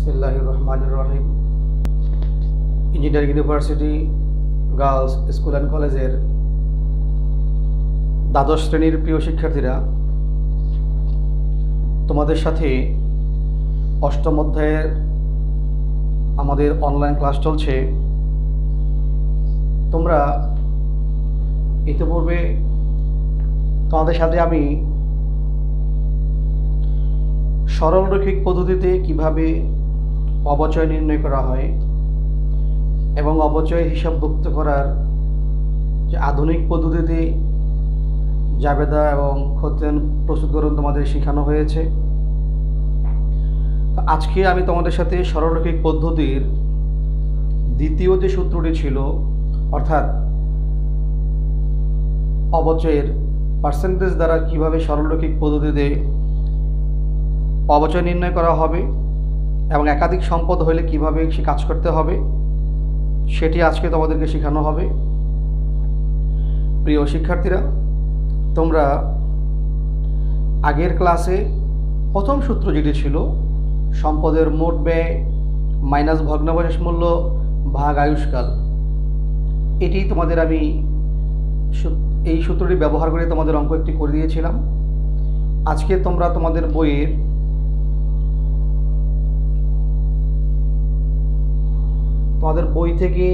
বিসমিল্লাহির রহমানির রহিম। Engineering university girls school and কলেজের দ্বাদশ শ্রেণীর প্রিয় শিক্ষার্থীরা, তোমাদের সাথে অষ্টম অধ্যায়ের আমাদের অনলাইন ক্লাস চলছে। তোমরা ইতিপূর্বে তোমাদের সাথে আমি সরলরৈখিক পদ্ধতিতে কিভাবে অবচয় নির্ণয় করা হয় এবং অবচয় হিসাবভুক্ত করার যে আধুনিক পদ্ধতিতে জাবেদা এবং খতিয়ান প্রস্তুতকরণ তোমাদের শেখানো হয়েছে। আজকে আমি তোমাদের সাথে সরলরৈখিক পদ্ধতির দ্বিতীয় যে সূত্রটি ছিল, অর্থাৎ অবচয়ের পার্সেন্টেজ দ্বারা কিভাবে সরলরৈখিক পদ্ধতিতে অবচয় নির্ণয় করা হবে এবং একাধিক সম্পদ হলে কিভাবে সে কাজ করতে হবে, সেটি আজকে তোমাদেরকে শেখানো হবে। প্রিয় শিক্ষার্থীরা, তোমরা আগের ক্লাসে প্রথম সূত্র যেটি ছিল সম্পদের মোট ব্যয় মাইনাস ভগ্নাবশেষ মূল্য ভাগ আয়ুষ্কাল, এটি তোমাদের আমি এই সূত্রটি ব্যবহার করে তোমাদের অঙ্ক একটি করে দিয়েছিলাম। আজকে তোমরা তোমাদের বইয়ের বই থেকে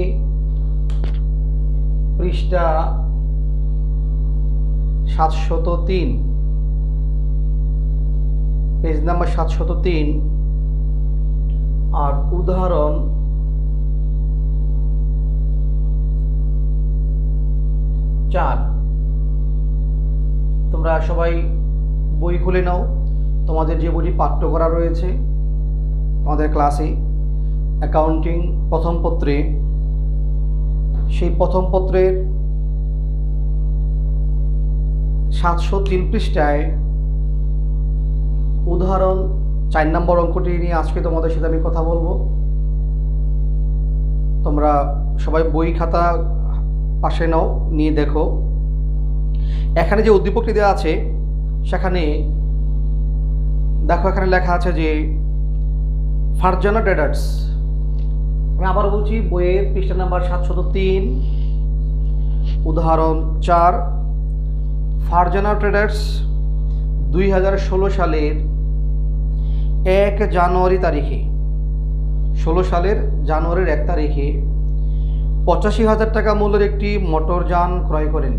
পৃষ্ঠা 703, পেজ নাম্বার 703 আর উদাহরণ 4 তোমরা সবাই বই খুলে নাও। তোমাদের যে বইটি পাঠ্য করা রয়েছে তোমাদের ক্লাসে অ্যাকাউন্টিং প্রথম পত্রে, সেই প্রথম পত্রের 703 পৃষ্ঠায় উদাহরণ 4 নম্বর অঙ্কটি নিয়ে আজকে তোমাদের সাথে আমি কথা বলবো। তোমরা সবাই বই খাতা পাশে নাও, নিয়ে দেখো। এখানে যে উদ্দীপকটি দেওয়া আছে সেখানে দেখো, এখানে লেখা আছে যে ফারজানা ট্রেডার্স, আমি আবার বলছি বইয়ের পৃষ্ঠা নাম্বার 703 উদাহরণ 4, ফারজানা ট্রেডার্স 2016 সালের 1 জানুয়ারি তারিখে, 16 সালের জানুয়ারির 1 তারিখে 85,000 টাকা মূল্যের একটি মোটরযান ক্রয় করেন।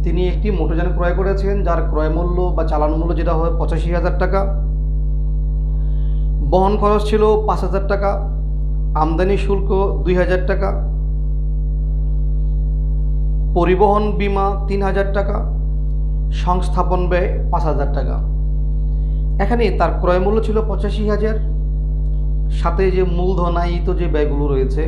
তিনি একটি মোটরযান ক্রয় করেছেন যার ক্রয় মূল্য বা চালান মূল্য যেটা হয় 85,000 টাকা। বহন খরচ ছিল 5,000 টাকা, আমদানি শুল্ক 2,000 টাকা, পরিবহন বীমা 3,000 টাকা, সংস্থাপন ব্যয় 5,000 টাকা। এখানে তার ক্রয় মূল্য ছিল 85,000, সাথে যে মূলধনায়িত যে ব্যয়গুলো রয়েছে,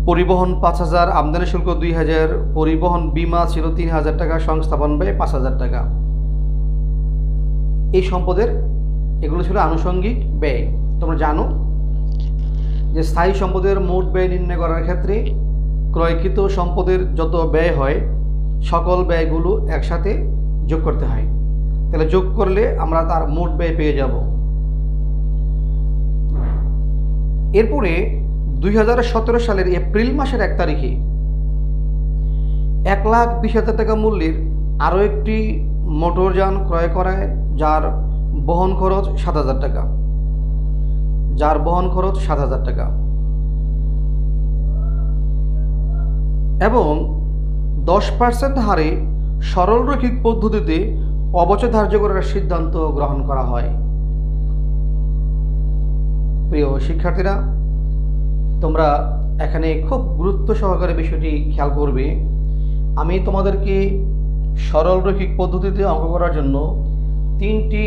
পরিবহন 5,000, আমদানি শুল্ক 2,000, পরিবহন বীমা ছিল 3,000 টাকা, সংস্থাপন ব্যয় 5,000 টাকা। এই সম্পদের এগুলো ছিল আনুষঙ্গিক ব্যয়। তোমরা জানো যে স্থায়ী সম্পদের মোট ব্যয় নির্ণয় করার ক্ষেত্রে ক্রয়কৃত সম্পদের যত ব্যয় হয় সকল ব্যয়গুলো একসাথে যোগ করতে হয়। তাহলে যোগ করলে আমরা তার মোট ব্যয় পেয়ে যাব। এরপরে 2017 সালের এপ্রিল মাসের 1 তারিখে 1,20,000 টাকা মূল্যের আরও একটি মোটরযান ক্রয় করায় যার বহন খরচ 7,000 টাকা, এবং 10% হারে সরলরৈখিক পদ্ধতিতে অবচয় ধার্য করার সিদ্ধান্ত গ্রহণ করা হয়। প্রিয় শিক্ষার্থীরা, তোমরা এখানে খুব গুরুত্ব সহকারে বিষয়টি খেয়াল করবে। আমি তোমাদেরকে সরলরৈখিক পদ্ধতিতে অঙ্ক করার জন্য 3টি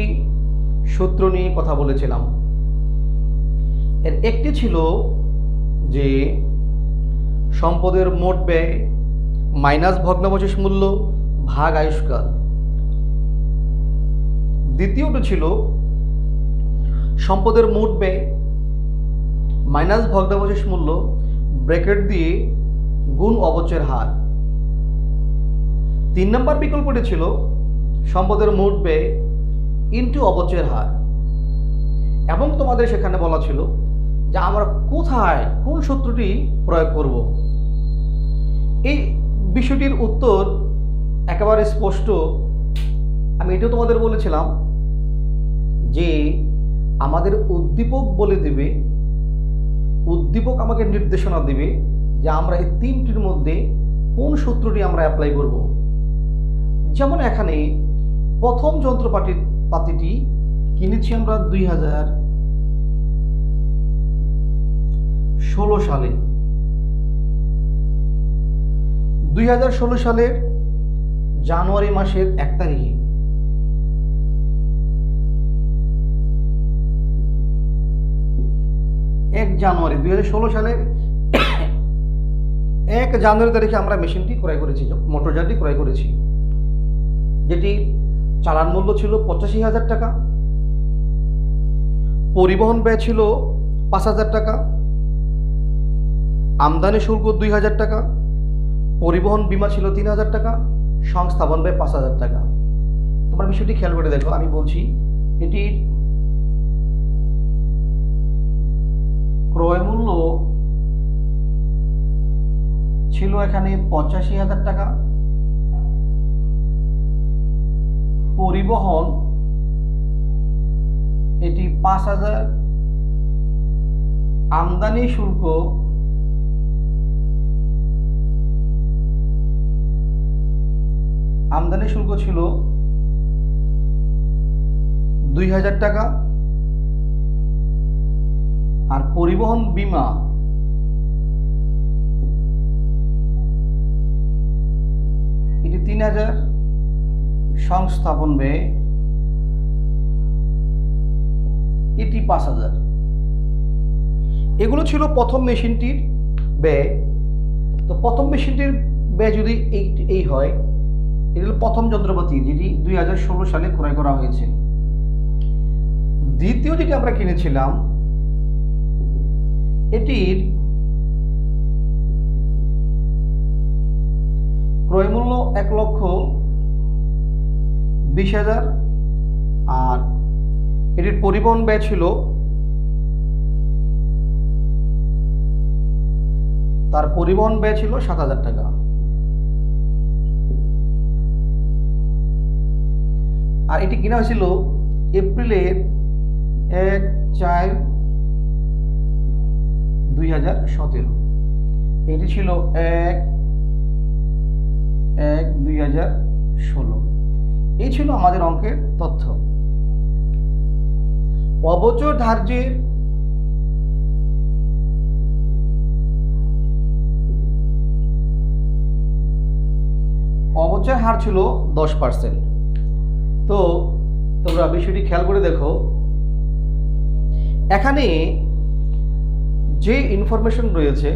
সূত্র নিয়ে কথা বলেছিলাম। এর একটি ছিল যে সম্পদের মোট ব্যয় মাইনাস ভগ্নাবশেষ মূল্য ভাগ আয়ুষ্কাল। দ্বিতীয়টি ছিল সম্পদের মোট ব্যয় মাইনাস ভগ্নাবশেষ মূল্য ব্র্যাকেট দিয়ে গুণ অবচয়ের হার। 3 নম্বর বিকল্পটি ছিল সম্পদের মোট ব্যয় ইনটু অপচয়ের হার। এবং তোমাদের সেখানে বলা ছিল যে আমরা কোথায় কোন সূত্রটি প্রয়োগ করব। এই বিষয়টির উত্তর একেবারে স্পষ্ট। আমি এটাও তোমাদের বলেছিলাম যে আমাদের উদ্দীপক বলে দেবে, উদ্দীপক আমাকে নির্দেশনা দেবে যে আমরা এই তিনটির মধ্যে কোন সূত্রটি আমরা অ্যাপ্লাই করব। যেমন এখানে প্রথম যন্ত্রপাতিটি কিনেছি আমরা 2016 সালে। 2016 সালের জানুয়ারি মাসের 1 তারিখে। জানুয়ারি 2016 সালের 1 জানুয়ারি তারিখে আমরা মেশিনটি ক্রয় করেছি, মোটরযানটি ক্রয় করেছি, যেটি চালান মূল্য ছিল 85,000 টাকা, পরিবহন ব্যয় ছিল 5,000 টাকা, আমদানি শুল্ক 2,000 টাকা, পরিবহন বীমা ছিল 3,000 টাকা, সংস্থাপন ব্যয় 5,000 টাকা। তোমার বিষয়টি খেয়াল করে দেখো, আমি বলছি এটির ক্রয় মূল্য ছিল এখানে 85,000 টাকা, পরিবহন এটি 5,000, আমদানি শুল্ক ছিল 2,000 টাকা, আর পরিবহন বীমা এটি 3,000, সংস্থাপন ব্যয় এটি 5,000। এগুলো ছিল প্রথম মেশিনটির ব্যয়। তো প্রথম মেশিনটির ব্যয় যদি এই হয়, এটি হল প্রথম যন্ত্রপাতি যেটি 2016 সালে ক্রয় করা হয়েছে। দ্বিতীয় যেটি আমরা কিনেছিলাম এটির ক্রয় মূল্য 1,20,000, আর এটির পরিবহন ব্যয় ছিল, তার পরিবহন ব্যয় ছিল 7,000 টাকা। আর এটি কিনা হয়েছিল এপ্রিলের 1/4/2017। এটি ছিল 1/1/2016। এই ছিল আমাদের অঙ্কের তথ্য। অবচয় ধার্যের অবচয় হার ছিল 10%। তো তোমরা বিষয়টি খেয়াল করে দেখো, এখানে যে ইনফরমেশন রয়েছে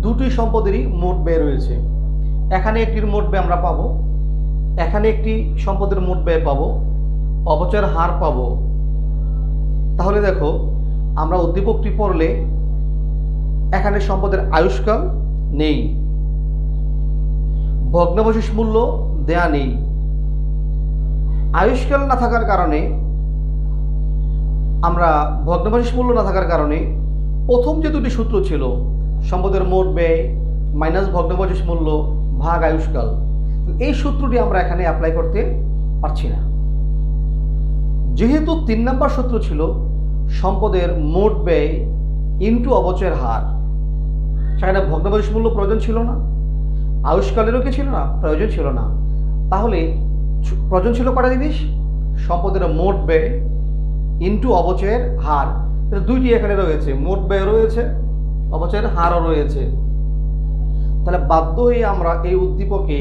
দুটি সম্পদেরই মোট ব্যয় রয়েছে। এখানে একটির মোট ব্যয় আমরা পাবো, এখানে একটি সম্পদের মোট ব্যয় পাবো, অবচয়ের হার পাবো। তাহলে দেখো আমরা উদ্দীপকটি পড়লে এখানে সম্পদের আয়ুষ্কাল নেই, ভগ্নাবশেষ মূল্য দেয়া নেই। আয়ুষ্কাল না থাকার কারণে, আমরা ভগ্নাবশেষ মূল্য না থাকার কারণে প্রথম যে দুটি সূত্র ছিল সম্পদের মোট ব্যয় মাইনাস ভগ্নাবশেষ মূল্য ভাগ আয়ুষ্কাল, এই সূত্রটি আমরা এখানে অ্যাপ্লাই করতে পারছি না। যেহেতু 3 নম্বর সূত্র ছিল সম্পদের মোট ব্যয় ইনটু অবচয়ের হার, সেখানে ভগ্নাবশেষ মূল্য প্রয়োজন ছিল না, আয়ুষ্কালেরও কি ছিল না, প্রয়োজন ছিল না। তাহলে প্রয়োজন ছিল কটা জিনিস, সম্পদের মোট ব্যয় ইনটু অবচয়ের হার। দুইটি এখানে রয়েছে, মোট ব্যয় রয়েছে, অবচয়ের হারও রয়েছে। তাহলে বাধ্য হয়ে আমরা এই উদ্দীপকে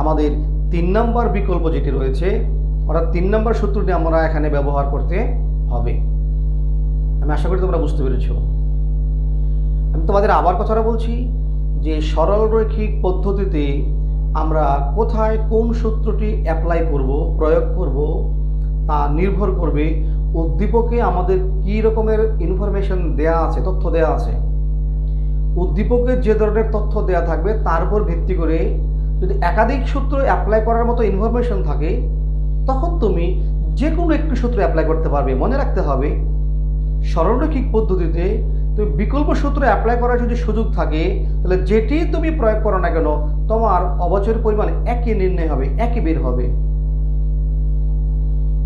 আমাদের 3 নম্বর বিকল্প যেটি রয়েছে, অর্থাৎ 3 নম্বর সূত্রটি আমরা এখানে ব্যবহার করতে হবে। আমি আশা করি তোমরা বুঝতে পেরেছ। আমি তোমাদের আবার কথাটা বলছি যে সরল রৈখিক পদ্ধতিতে আমরা কোথায় কোন সূত্রটি অ্যাপ্লাই করব, প্রয়োগ করব, তা নির্ভর করবে উদ্দীপকে আমাদের কী রকমের ইনফরমেশন দেয়া আছে, তথ্য দেয়া আছে। উদ্দীপকে যে ধরনের তথ্য দেয়া থাকবে তার উপর ভিত্তি করে যদি একাধিক সূত্র অ্যাপ্লাই করার মতো ইনফরমেশন থাকে, তখন তুমি যে কোনো একটি সূত্র অ্যাপ্লাই করতে পারবে। মনে রাখতে হবে সরলরৈখিক পদ্ধতিতে তুমি বিকল্প সূত্র অ্যাপ্লাই করার যদি সুযোগ থাকে তাহলে যেটি তুমি প্রয়োগ করো না কেন তোমার অবচয়ের পরিমাণ একই নির্ণয় হবে, একই বের হবে।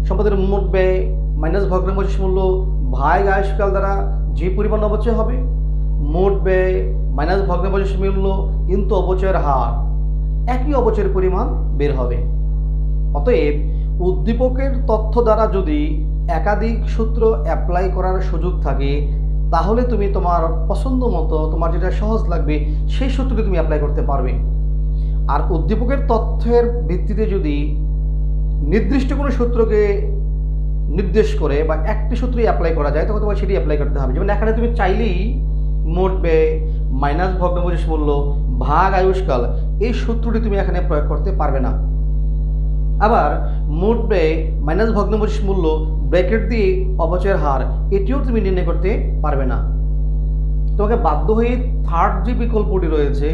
সম্পদের মোট ব্যয় মাইনাস ভগ্নাংশ মূল্য ভাগ আয়ুষ্কাল দ্বারা যে পরিমাণ অবচয় হবে, মোট ব্যয় মাইনাস ভগ্নাংশ মূল্য কিন্তু অবচয়ের হার, একই অবচয়ের পরিমাণ বের হবে। অতএব উদ্দীপকের তথ্য দ্বারা যদি একাধিক সূত্র অ্যাপ্লাই করার সুযোগ থাকে তাহলে তুমি তোমার পছন্দ মতো তোমার যেটা সহজ লাগবে সেই সূত্রটি তুমি অ্যাপ্লাই করতে পারবে। আর উদ্দীপকের তথ্যের ভিত্তিতে যদি নির্দিষ্ট কোনো সূত্রকে নির্দেশ করে বা একটি সূত্রই অ্যাপ্লাই করা যায় তখন তোমার সেটি অ্যাপ্লাই করতে হবে। যেমন এখানে তুমি চাইলেই মোট ব্যয় মাইনাস ভগ্নাংশ মূল্য ভাগ আয়ুষ্কাল এই সূত্রটি তুমি এখানে প্রয়োগ করতে পারবে না। আবার মোট ব্যয় মাইনাস ভগ্নাংশ মূল্য ব্র্যাকেট দিয়ে অবচয়ের হার এটিও তুমি নির্ণয় করতে পারবে না। তোমাকে বাধ্য হয়ে থার্ড যে বিকল্পটি রয়েছে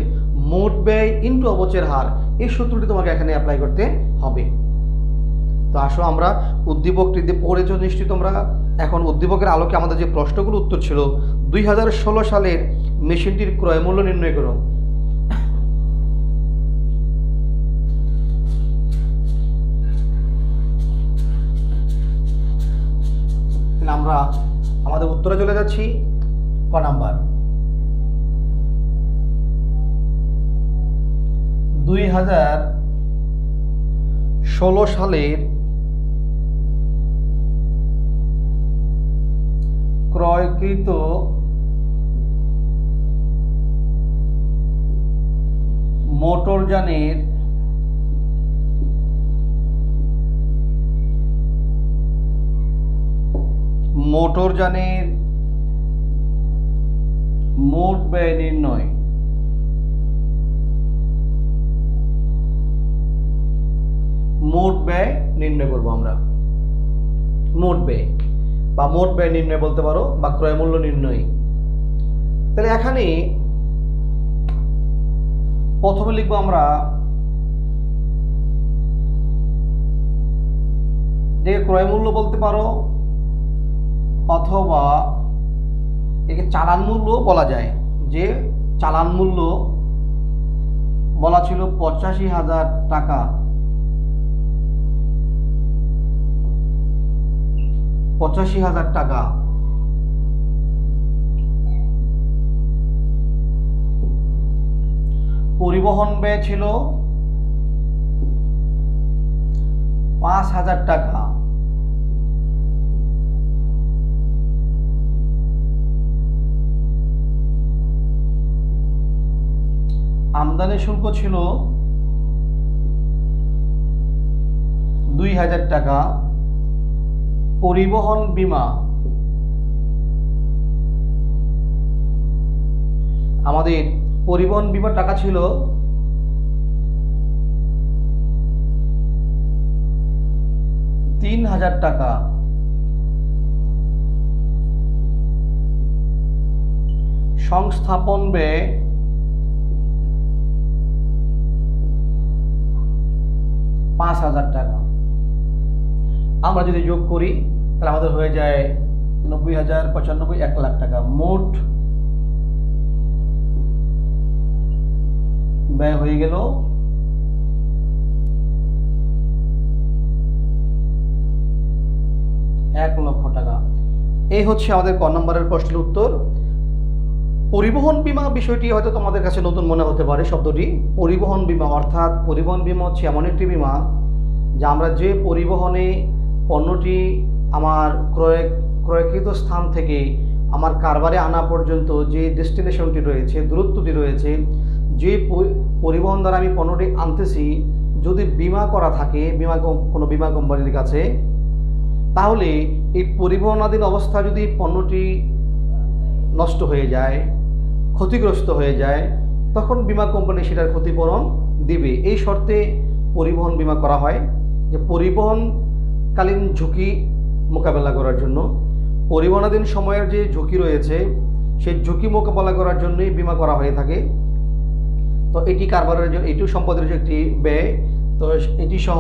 মোট ব্যয় ইন্টু অবচয়ের হার এই সূত্রটি তোমাকে এখানে অ্যাপ্লাই করতে হবে। তো আসো আমরা উদ্দীপকটিতে পড়েছ নিশ্চয়ই তোমরা। এখন উদ্দীপকের আলোকে আমাদের যে প্রশ্নগুলো উত্তর ছিল 2016 সালের মেশিনটির ক্রয় মূল্য নির্ণয় করো। আমরা আমাদের উত্তরে চলে যাচ্ছি। ক নাম্বার 2016 সালের ক্রয়কৃত মোটরযানের মোট ব্যয় নির্ণয়। মোট ব্যয় নির্ণয় করব আমরা। মোট ব্যয় বা মোট ব্যয় নির্ণয় বলতে পারো বা ক্রয় মূল্য নির্ণয়। তাহলে এখানে প্রথমে লিখবো আমরা যে ক্রয় মূল্য বলতে পারো অথবা একে চালান মূল্য বলা যায়। যে চালান মূল্য বলা ছিল 85,000 টাকা। 85,000 টাকা। পরিবহন ব্যয় ছিল 5,000 টাকা। আমদানি শুল্ক ছিল 2,000 টাকা। পরিবহন বীমা আমাদের পরিবহন বীমার টাকা ছিল 3,000 টাকা। সংস্থাপন ব্যয় 5,000 টাকা। আমরা যদি যোগ করি তাহলে আমাদের হয়ে যায় 90,000 95 1 লাখ টাকা। মোট ব্যয় হয়ে গেল 1 লক্ষ টাকা। এই হচ্ছে আমাদের ক নম্বরের প্রশ্নের উত্তর। পরিবহন বীমা বিষয়টি হয়তো তোমাদের কাছে নতুন মনে হতে পারে। শব্দটি পরিবহন বীমা অর্থাৎ পরিবহন বীমা হচ্ছে এমন একটি বীমা যা আমরা যে পরিবহনে পণ্যটি আমার ক্রয়কৃত স্থান থেকে আমার কারবারে আনা পর্যন্ত যে ডেস্টিনেশনটি রয়েছে, দূরত্বটি রয়েছে, যে পরিবহন দ্বারা আমি পণ্যটি আনতেছি যদি বিমা করা থাকে কোনো বিমা কোম্পানির কাছে, তাহলে এই পরিবহনাধীন অবস্থা যদি পণ্যটি নষ্ট হয়ে যায়, ক্ষতিগ্রস্ত হয়ে যায়, তখন বিমা কোম্পানি সেটার ক্ষতিপূরণ দিবে। এই শর্তে পরিবহন বীমা করা হয় যে পরিবহনকালীন ঝুঁকি মোকাবেলা করার জন্য, পরিবহনাধীন সময়ের যে ঝুঁকি রয়েছে সেই ঝুঁকি মোকাবেলা করার জন্যই বীমা করা হয়ে থাকে। তো এটি কারবারের জন্য, এটিও সম্পদের যে একটি ব্যয়। তো এটি সহ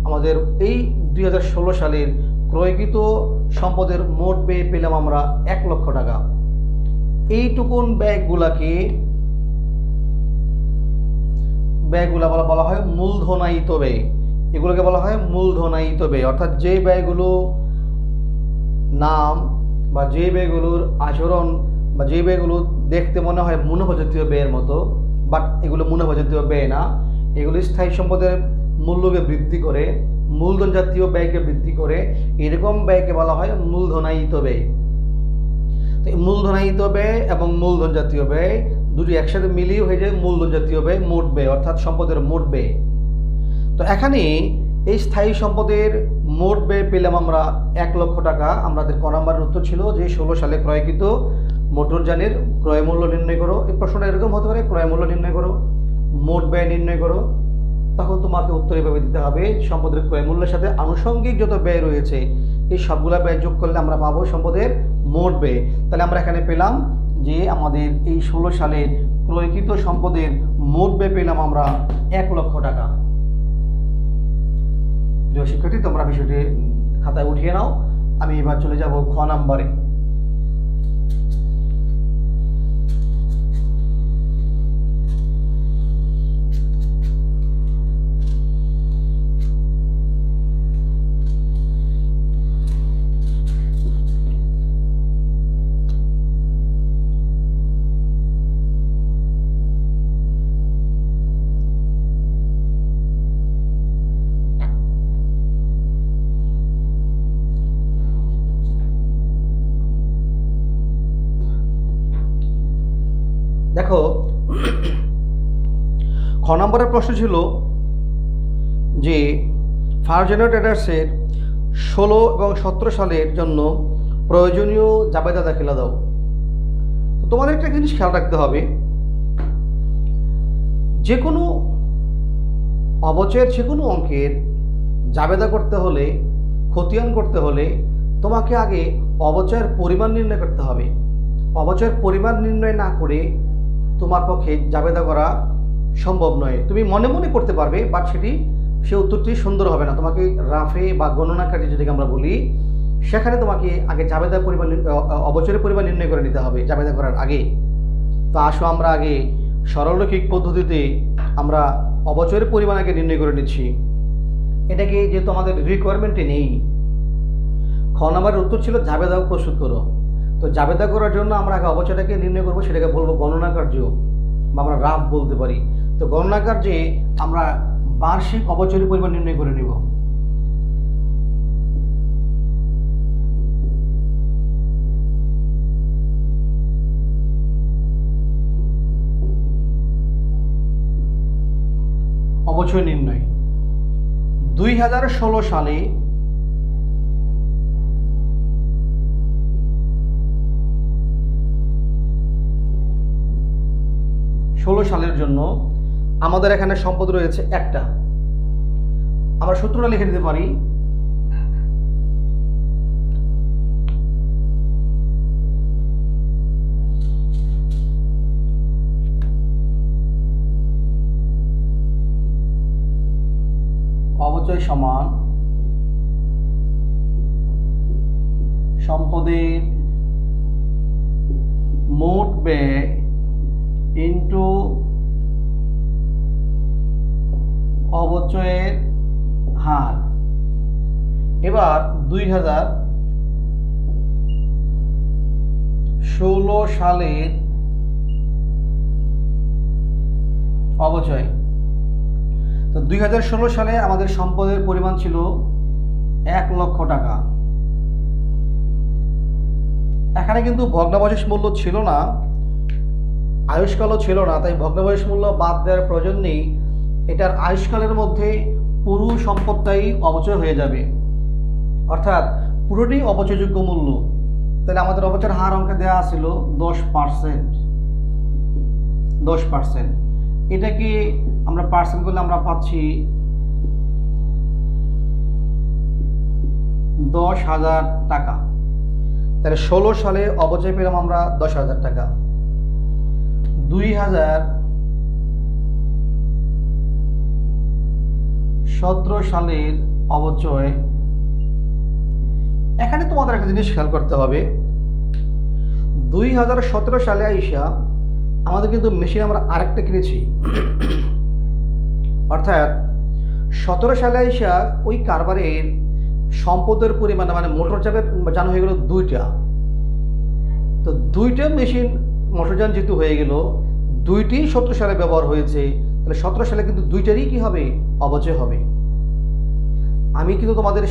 আমাদের এই 2016 সালের ক্রয়কৃত সম্পদের মোট ব্যয় পেলাম আমরা 1 লক্ষ টাকা। এইটুকুন ব্যয়গুলা বলা হয় মূলধনায়িত ব্যয়। এগুলোকে বলা হয় মূলধনায়িত ব্যয়, অর্থাৎ যে ব্যয়গুলো নাম বা যে ব্যয়গুলোর আচরণ বা যে ব্যয়গুলো দেখতে মনে হয় মুনাফা জাতীয় ব্যয়ের মতো, বাট এগুলো মুনাফা জাতীয় ব্যয় না। এগুলো স্থায়ী সম্পদের মূল্যকে বৃদ্ধি করে, মূলধন জাতীয় ব্যয়কে বৃদ্ধি করে, এরকম ব্যয়কে বলা হয় মূলধনায়িত ব্যয়। তো এই মূলধনায়িত ব্যয় এবং মূলধন জাতীয় ব্যয় দুটি একসাথে মিলিয়ে হয়ে যায় মূলধন জাতীয় ব্যয়, মোট ব্যয়, অর্থাৎ সম্পদের মোট ব্যয়। তো এখানে এই স্থায়ী সম্পদের মোট ব্যয় পেলাম আমরা 1 লক্ষ টাকা। আমাদের ক নম্বরের উত্তর ছিল যে 16 সালে ক্রয়কৃত মোটরযানের ক্রয় মূল্য নির্ণয় করো। এই প্রশ্নটা এরকম হতে পারে, ক্রয় মূল্য নির্ণয় করো, মোট ব্যয় নির্ণয় করো। তখন তোমাকে উত্তর এভাবে দিতে হবে, সম্পদের ক্রয় মূল্যের সাথে আনুষঙ্গিক যত ব্যয় রয়েছে এই সবগুলা ব্যয় যোগ করলে আমরা পাবো সম্পদের মোট ব্যয়। তাহলে আমরা এখানে পেলাম যে আমাদের এই 16 সালের ক্রয়কৃত সম্পদের মোট ব্যয় পেলাম আমরা 1 লক্ষ টাকা। প্রিয় শিক্ষার্থী, তোমরা বিষয়টি খাতায় উঠিয়ে নাও। আমি এবার চলে যাব খ নম্বরে। দেখো, খ নম্বরের প্রশ্ন ছিল যে ফার্স্ট জেনারেল ট্রেডার্সের 16 এবং 17 সালের জন্য প্রয়োজনীয় জাবেদা দাখিলা দাও। তো তোমাদের একটা জিনিস খেয়াল রাখতে হবে, যে কোনো অবচয়ের যে কোনো অঙ্কের জাবেদা করতে হলে, খতিয়ান করতে হলে তোমাকে আগে অবচয়ের পরিমাণ নির্ণয় করতে হবে। অবচয়ের পরিমাণ নির্ণয় না করে তোমার পক্ষে জাবেদা করা সম্ভব নয়। তুমি মনে মনে করতে পারবে, বাট সে উত্তরটি সুন্দর হবে না। তোমাকে রাফে বা গণনাকারী যেটাকে আমরা বলি, সেখানে তোমাকে আগে জাবেদার পরিমাণ, অবচয়ের পরিমাণ নির্ণয় করে নিতে হবে জাবেদা করার আগে। তো আসো আমরা আগে সরলরৈখিক পদ্ধতিতে আমরা অবচয়ের পরিমাণ আগে নির্ণয় করে নিচ্ছি। এটাকে যেহেতু আমাদের রিকোয়ারমেন্টে নেই। খ নম্বরের উত্তর ছিল জাবেদা প্রস্তুত করো। তো জাবেদা করার জন্য আমরা আগে অবচয়টাকে নির্ণয় করবো, সেটাকে বলবো গণনা কার্য বা আমরা রাফ বলতে পারি। তো গণনা কার্যে আমরা বার্ষিক অবচয়ের পরিমাণ নির্ণয় করে নিব। অবচয় নির্ণয় 2016 সালে 16 সালের জন্য আমাদের এখানে সম্পদ রয়েছে একটা। আমরা সূত্রটা লিখে দিতে পারি, অবচয় সমান সম্পদের মোট ব্যয় ইন্টু অবচয়ের হার। এবার 2016 সালের অবচয়। তো 2016 সালে আমাদের সম্পদের পরিমাণ ছিল 1 লক্ষ টাকা। এখানে কিন্তু ভগ্নাবশেষ মূল্য ছিল না, আয়ুষ্কালও ছিল না, তাই ভগ্নাবশেষ মূল্য বাদ দেওয়ার প্রয়োজন নেই। এটার আয়ুষ্কালের মধ্যে পুরো সম্পদটাই অবচয় হয়ে যাবে, অর্থাৎ পুরোটি অবচয়যোগ্য মূল্য। তাহলে আমাদের অবচয়ের হার অঙ্কে দেওয়া ছিল 10%। 10%, এটাকে আমরা পার্সেন্ট করলে আমরা পাচ্ছি 10,000 টাকা। তাহলে 16 সালে অবচয় পেলাম আমরা 10,000 টাকা। 2017 সালের অবচয়। এখানে তোমাদের একটা জিনিস খেয়াল করতে হবে, 2017 সালে আইসা আমাদের কিন্তু মেশিন আমরা আরেকটা কিনেছি, অর্থাৎ 17 সালে আইসা ওই কারবারের সম্পদের পরিমাণ মানে মোটরযানের যান হয়ে গেল 2টা। তো 2টা মেশিন মোটরযান যেহেতু হয়ে গেল, 2টি 17 সালে ব্যবহার হয়েছে, তাহলে 17 সালে কিন্তু 2টারই কি হবে, অবচয় হবে। আমি কিন্তু তোমাদের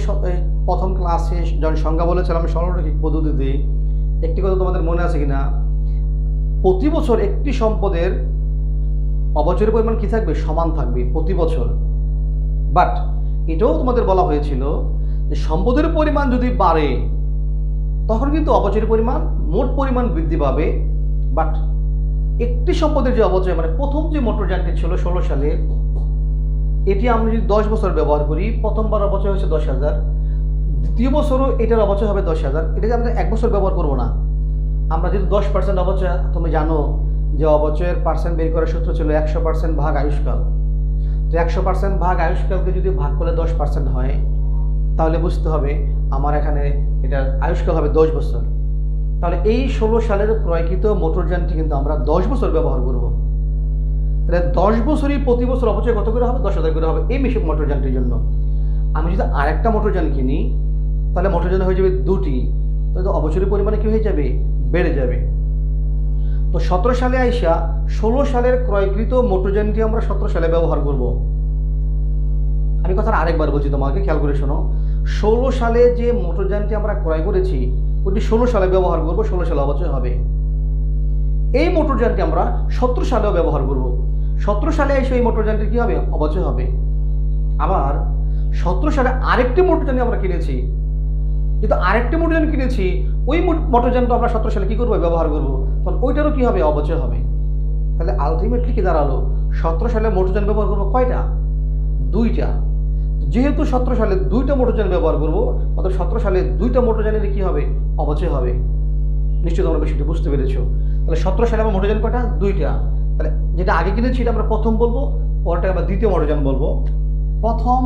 প্রথম ক্লাসে যখন সংজ্ঞা বলেছিলাম সরলরৈখিক পদ্ধতিতে, একটি কথা তোমাদের মনে আছে কিনা, প্রতি বছর একটি সম্পদের অবচয়ের পরিমাণ কি থাকবে, সমান থাকবে প্রতি বছর। বাট এটাও তোমাদের বলা হয়েছিল যে সম্পদের পরিমাণ যদি বাড়ে তখন কিন্তু অবচয়ের পরিমাণ মোট পরিমাণ বৃদ্ধি পাবে। বাট একটি সম্পদের যে অবচয় মানে প্রথম যে মোটরযানটি ছিল 16 সালে, এটি আমরা যদি 10 বছর ব্যবহার করি, প্রথমবার অবচয় হচ্ছে 10,000, দ্বিতীয় বছরও এটার অবচয় হবে 10,000। এটাকে আমরা 1 বছর ব্যবহার করবো না, আমরা যদি 10% অবচয়, তুমি জানো যে অবচয়ের পার্সেন্ট বের করার সূত্র ছিল 100% ভাগ আয়ুষ্কাল। তো 100% ভাগ আয়ুষ্কালকে যদি ভাগ করলে 10% হয়, তাহলে বুঝতে হবে আমার এখানে এটার আয়ুষ্কাল হবে 10 বছর। তাহলে এই 16 সালের ক্রয়কৃত মোটরযানটি কিন্তু আমরা 10 বছর ব্যবহার করব। তাহলে 10 বছরই প্রতি বছর অবচয় কত করে হবে, 10,000 করে হবে এই মেশিন মোটরযানটির জন্য। আমি যদি আরেকটা মোটরযান কিনি, তাহলে মোটরযান হয়ে যাবে 2টি, তাহলে অবচয়ের পরিমাণে কি হয়ে যাবে, বেড়ে যাবে। তো 17 সালে আইসা 16 সালের ক্রয়কৃত মোটরযানটি আমরা 17 সালে ব্যবহার করব। আমি কথাটা আরেকবার বলছি, তোমাকে খেয়াল করে শোনো। 16 সালে যে মোটরযানটি আমরা ক্রয় করেছি ওটি 16 সালে ব্যবহার করব, 16 সালে অবচয় হবে। এই মোটরযানটি আমরা 17 সালেও ব্যবহার করব, 17 সালে এসে এই মোটরযানটি কি হবে, অবচয় হবে। আবার 17 সালে আরেকটি মোটরযান আমরা কিনেছি, যেহেতু আরেকটি মোটরযান কিনেছি ওই মোটরযানটা আমরা 17 সালে কি করবো, ব্যবহার করব, তখন ওইটারও কি হবে, অবচয় হবে। তাহলে আলটিমেটলি কি দাঁড়ালো, 17 সালে মোটরযান ব্যবহার করবো কয়টা, 2টা। যেহেতু 17 সালে 2টা মোটরযান ব্যবহার করবো, অর্থাৎ 17 সালে 2টা মোটরযানের কি হবে, অবচয় হবে। নিশ্চয়ই তোমরা বিষয়টি বুঝতে পেরেছো। তাহলে 17 সালে আমার মোটরযান কয়টা, 2টা। তাহলে যেটা আগে কিনেছি এটা আমরা প্রথম বলবো, পরটা আমরা দ্বিতীয় মোটরযান বলবো। প্রথম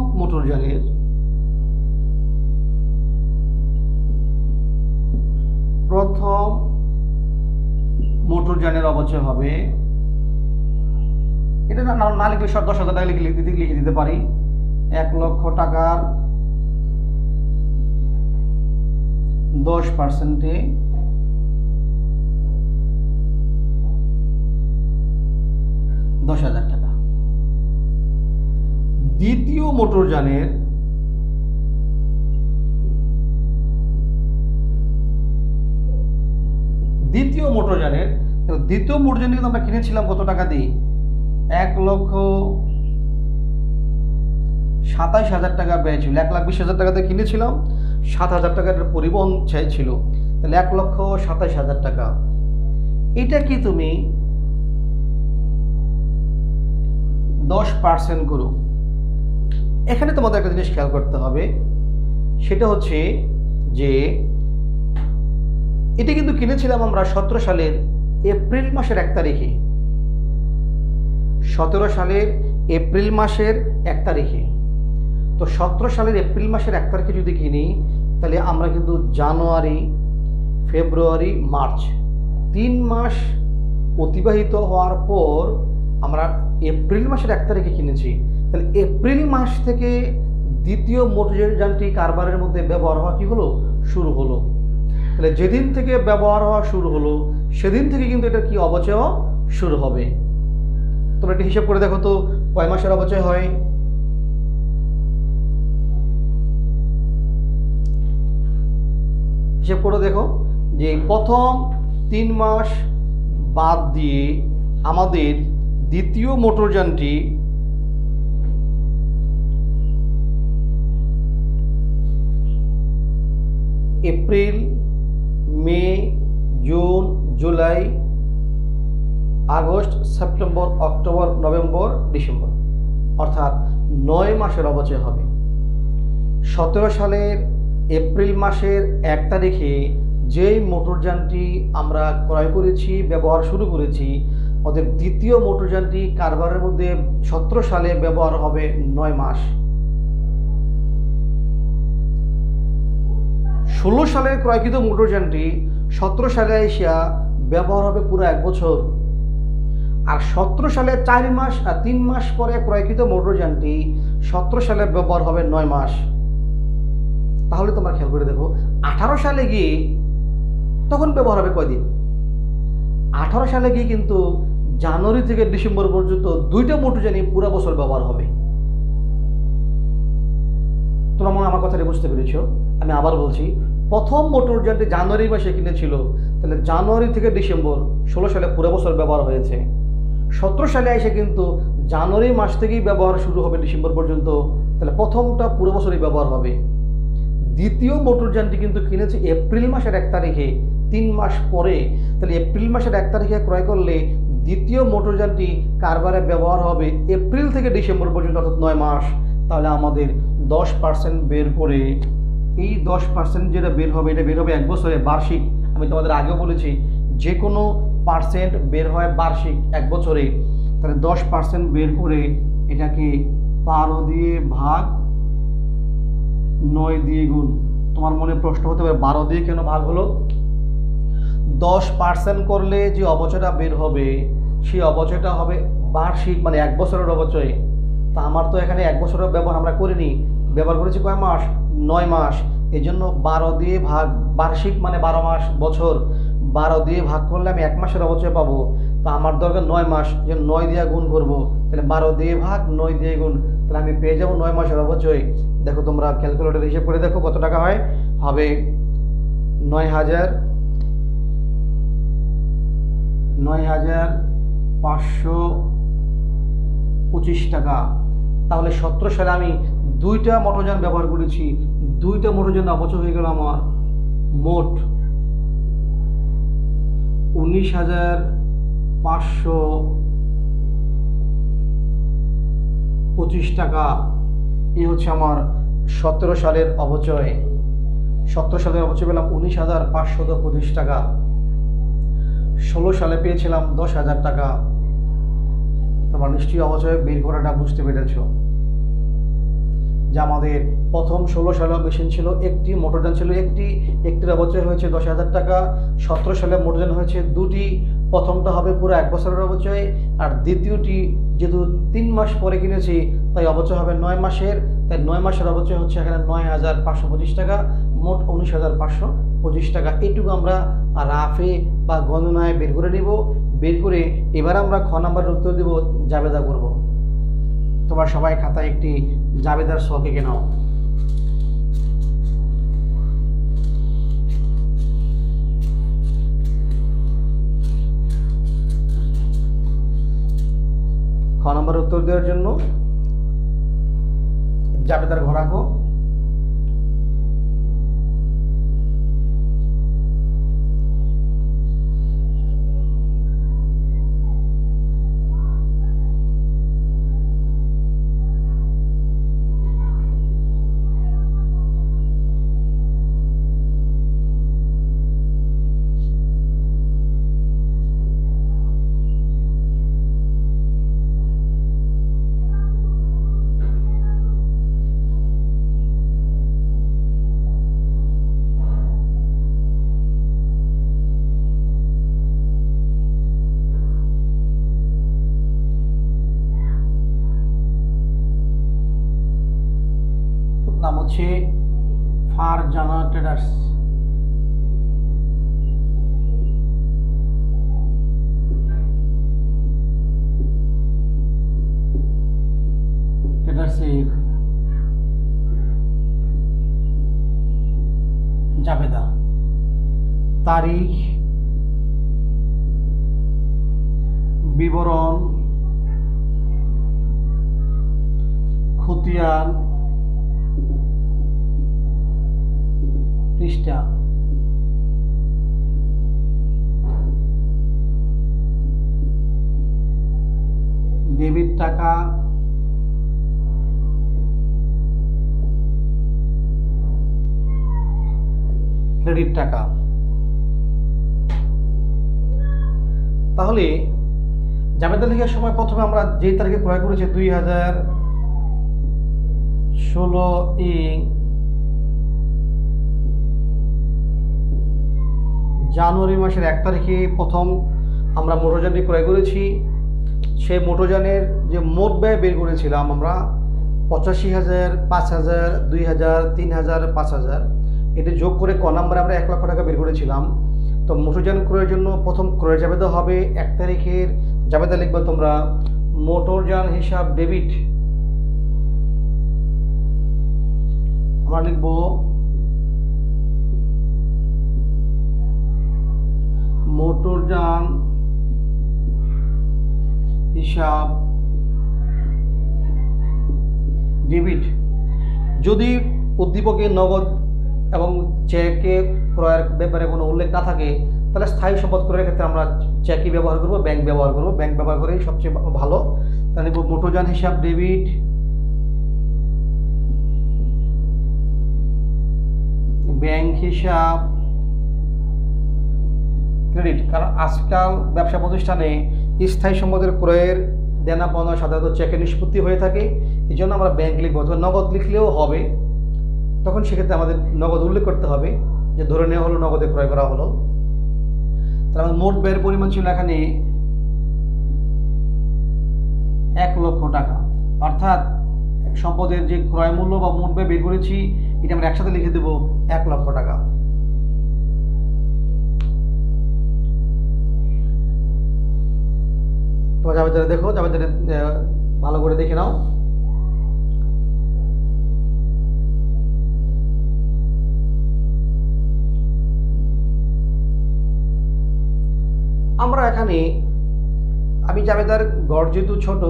মোটরযানের অবচয় হবে, এটা না লিখলে 10,000 টাকা লিখে দিতে পারি, 1 লক্ষ টাকার 10%-এ 10,000 টাকা। দ্বিতীয় মোটরযানের দ্বিতীয় মোটরযান কিন্তু আমরা কিনেছিলাম কত টাকা দিয়ে, 1,27,000 টাকা ব্যয় ছিল। 1,20,000 টাকাতে কিনেছিলাম, 7,000 টাকার পরিবহন ছিল, তাহলে 1,27,000 টাকা। এটা কি তুমি 10% করো। এখানে তোমাদের একটা জিনিস খেয়াল করতে হবে, সেটা হচ্ছে যে এটা কিন্তু কিনেছিলাম আমরা 17 সালের এপ্রিল মাসের 1 তারিখে, 17 সালের এপ্রিল মাসের 1 তারিখে। তো 17 সালের এপ্রিল মাসের 1 তারিখে যদি কিনি, তাহলে আমরা কিন্তু জানুয়ারি, ফেব্রুয়ারি, মার্চ 3 মাস অতিবাহিত হওয়ার পর আমরা এপ্রিল মাসের 1 তারিখে কিনেছি। তাহলে এপ্রিল মাস থেকে দ্বিতীয় মোটরযানটি কারবারের মধ্যে ব্যবহার হওয়া কি হলো, শুরু হলো। তাহলে যেদিন থেকে ব্যবহার হওয়া শুরু হলো সেদিন থেকে কিন্তু এটা কি, অবচয় শুরু হবে। তোমরা একটা হিসাব করে দেখো তো কয় মাসের অবচয় হয়। হিসাব করে দেখো যে প্রথম 3 মাস বাদ দিয়ে আমাদের দ্বিতীয় মোটরযানটি April, May, June, July, August, September, October, November, December, অর্থাৎ 9 মাসের অবচয় হবে। 17 সালের এপ্রিল মাসের 1 তারিখে যেই মোটরযানটি আমরা ক্রয় করেছি, ব্যবহার শুরু করেছি, ওদের দ্বিতীয় মোটরযানটি কারবারের মধ্যে 17 সালে ব্যবহার হবে 9 মাস। 16 সালে ক্রয়কৃত মোটরযানটি 17 সালে এসিয়া ব্যবহার হবে পুরো 1 বছর, আর 17 সালে 4 মাস আর 3 মাস পরে ক্রয়কৃত মোটরযানটি 17 সালে ব্যবহার হবে 9 মাস। তাহলে তোমরা খেয়াল করে দেখো 18 সালে গিয়ে তখন ব্যবহার হবে কয়দিন? 18 সালে গিয়ে কিন্তু জানুয়ারি থেকে ডিসেম্বর পর্যন্ত দুইটা মোটরযানই পুরো বছর ব্যবহার হবে। তোমরা মনে আমার কথাটা বুঝতে পেরেছো? আমি আবার বলছি, প্রথম মোটরযানটি জানুয়ারি মাসে কিনেছিল, তাহলে জানুয়ারি থেকে ডিসেম্বর 16 সালে পুরো বছর ব্যবহার হয়েছে। 17 সালে এসে কিন্তু জানুয়ারি মাস থেকেই ব্যবহার শুরু হবে ডিসেম্বর পর্যন্ত, তাহলে প্রথমটা পুরো বছরই ব্যবহার হবে। দ্বিতীয় মোটরযানটি কিন্তু কিনেছে এপ্রিল মাসের 1 তারিখে, 3 মাস পরে, তাহলে এপ্রিল মাসের 1 তারিখে ক্রয় করলে দ্বিতীয় মোটরযানটি কারবারে ব্যবহার হবে এপ্রিল থেকে ডিসেম্বর পর্যন্ত, অর্থাৎ 9 মাস। তাহলে আমাদের 10% বের করে, এই 10% যেটা বের হবে এটা বের হবে 1 বছরে বার্ষিক। আমি তোমাদের আগেও বলেছি যে কোনো পার্সেন্ট বের হয় বার্ষিক 1 বছরে, তাহলে 10% বের করে এটাকে 12 দিয়ে ভাগ 9 দিয়ে গুণ। তোমার মনে প্রশ্ন হতে পারে 12 দিয়ে কেন ভাগ হলো? 10% করলে যে অবচয়টা বের হবে সেই অবচয়টা হবে বার্ষিক, মানে 1 বছরের অবচয়। তা আমার তো এখানে 1 বছরের ব্যবহার আমরা করিনি, ব্যবহার করেছি কয় মাস? 9 মাস। এই জন্য 12 দিয়ে ভাগ, বার্ষিক মানে 12 মাস, বছর 12 দিয়ে ভাগ করলে আমি 1 মাসের অবচয় পাবো। তা আমার দরকার 9 মাস, যে 9 দিয়ে গুণ করবো, তাহলে 12 দিয়ে ভাগ 9 দিয়ে গুণ, তাহলে আমি পেয়ে যাবো 9 মাসের অবচয়। দেখো তোমরা ক্যালকুলেটর হিসেব করে দেখো কত টাকা হয়। হবে 9,525 টাকা। তাহলে 17 সালে আমি 2টা মোটরযান ব্যবহার করেছি, 2টা মোটরযান অবচয় হয়ে গেল আমার মোট 19,525 টাকা। এই হচ্ছে আমার 17 সালের অবচয়। 17 সালের অবচয় পেলাম 19,525 টাকা। 16 সালে পেয়েছিলাম 10,000 টাকা। তোমরা নিশ্চয়ই অবচয় বের করাটা বুঝতে পেরেছ যে আমাদের প্রথম 16 সালে মেশিন ছিল একটি, মোটরযান ছিল একটির অবচয় হয়েছে 10,000 টাকা। 17 সালে মোটরযান হয়েছে 2টি, প্রথমটা হবে পুরো 1 বছরের অবচয়, আর দ্বিতীয়টি যেহেতু 3 মাস পরে কিনেছি তাই অবচয় হবে 9 মাসের, তাই 9 মাসের অবচয় হচ্ছে এখানে 9,525 টাকা, মোট 19,525 টাকা। এইটুকু আমরা রাফে বা গণনায় বের করে নিব। বের করে এবার আমরা খ নাম্বারের উত্তর দেব, জাবেদা করব। তোমরা সবাই খাতায় একটি জাবেদার ছক এঁকে নাও। খ নাম্বার উত্তর দেওয়ার জন্য জাবেদার ঘর আঁকো। নাম হচ্ছে ফারজানা ট্রেডার্স। ট্রেডার্সের জাবেদা, তারিখ, বিবরণ, খতিয়ান, পৃষ্ঠা। ডেবিট টাকা, ক্রেডিট টাকা। তাহলে জাবেদা লেখার সময় প্রথমে আমরা যে তারিখে ক্রয় করেছি 2016 ই জানুয়ারি মাসের 1 তারিখে প্রথম আমরা মোটরযানটি ক্রয় করেছি। সেই মোটরযানের যে মোট ব্যয় বের করেছিলাম আমরা 85,000, 5,000, 2,000, 3,000, 5,000, এটি যোগ করে ক নাম্বারে আমরা 1 লক্ষ টাকা বের করেছিলাম। তো মোটরযান ক্রয়ের জন্য প্রথম ক্রয় জাবেদা হবে 1 তারিখের জাবেদা লিখবে তোমরা মোটরযান হিসাব ডেবিট। আমরা লিখব মোটরযান হিসাব ডেবিট। যদি উদ্দীপকে নগদ এবং চেকে ক্রয়ের ব্যাপারে কোনো উল্লেখ না থাকে তাহলে স্থায়ী সম্পদ ক্রয়ের ক্ষেত্রে আমরা চেকই ব্যবহার করব, ব্যাংক ব্যবহার করব। ব্যাংক ব্যবহার করেই সবচেয়ে ভালো। তাহলে মোটরযান হিসাব ডেবিট ব্যাংক হিসাব ক্রেডিট। কারণ আজকাল ব্যবসা প্রতিষ্ঠানে স্থায়ী সম্পদের ক্রয়ের দেনা পাওনা সাধারণত চেকে নিষ্পত্তি হয়ে থাকে, এই জন্য আমরা ব্যাংক লিখবো। অথবা নগদ লিখলেও হবে, তখন সেক্ষেত্রে আমাদের নগদ উল্লেখ করতে হবে যে ধরে নেওয়া হলো নগদে ক্রয় করা হলো। তাহলে আমাদের মোট ব্যয়ের পরিমাণ ছিল এখানে 1 লক্ষ টাকা, অর্থাৎ সম্পদের যে ক্রয় মূল্য বা মোট ব্যয় বের করেছি এটা আমরা একসাথে লিখে দেবো 1 লক্ষ টাকা। তোমার জাবেদারে দেখো, জাবেদারে ভালো করে দেখে নাও। আমরা এখানে আমি জাবেদার গড় যেহেতু ছোট